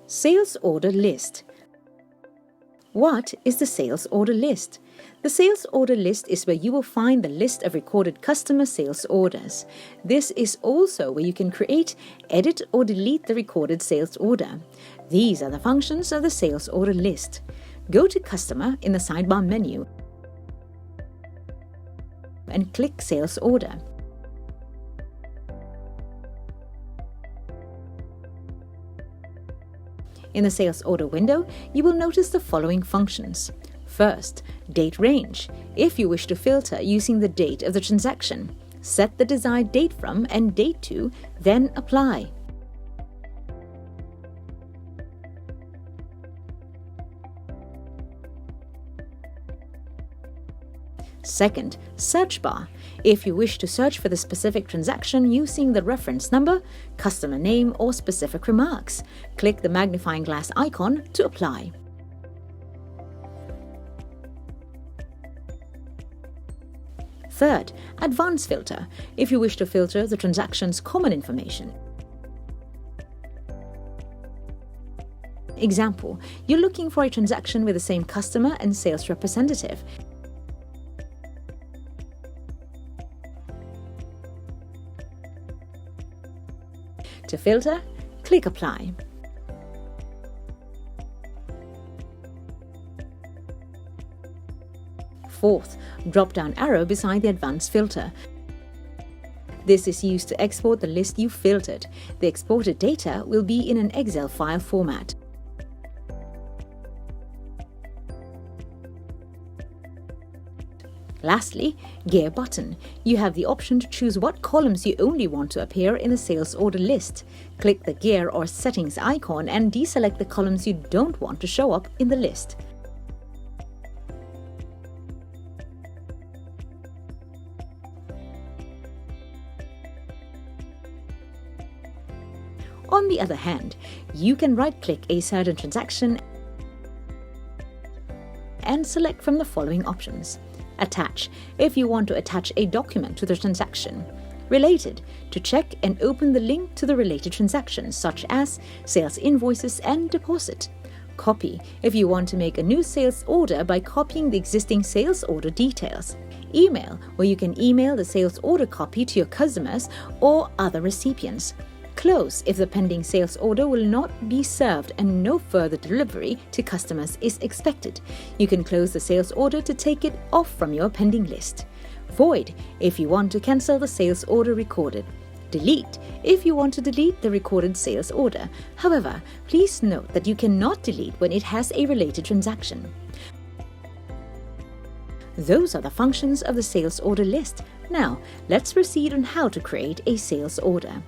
Sales order list. What is the sales order list? The sales order list is where you will find the list of recorded customer sales orders. This is also where you can create, edit, or delete the recorded sales order. These are the functions of the sales order list. Go to Customer in the sidebar menu and click Sales Order. In the Sales Order window, you will notice the following functions. First, Date Range. If you wish to filter using the date of the transaction, set the desired date from and date to, then Apply. Second, Search Bar. If you wish to search for the specific transaction using the reference number, customer name, or specific remarks, click the magnifying glass icon to apply. Third, Advanced Filter. If you wish to filter the transaction's common information. Example, you're looking for a transaction with the same customer and sales representative. To filter, click Apply. Fourth, drop-down arrow beside the Advanced Filter. This is used to export the list you filtered. The exported data will be in an Excel file format. Lastly, Gear button. You have the option to choose what columns you only want to appear in the sales order list. Click the Gear or Settings icon and deselect the columns you don't want to show up in the list. On the other hand, you can right-click a certain transaction and select from the following options. Attach, if you want to attach a document to the transaction. Related, to check and open the link to the related transactions, such as sales invoices and deposit. Copy, if you want to make a new sales order by copying the existing sales order details. Email, where you can email the sales order copy to your customers or other recipients. Close, if the pending sales order will not be served and no further delivery to customers is expected. You can close the sales order to take it off from your pending list. Void, if you want to cancel the sales order recorded. Delete, if you want to delete the recorded sales order. However, please note that you cannot delete when it has a related transaction. Those are the functions of the sales order list. Now, let's proceed on how to create a sales order.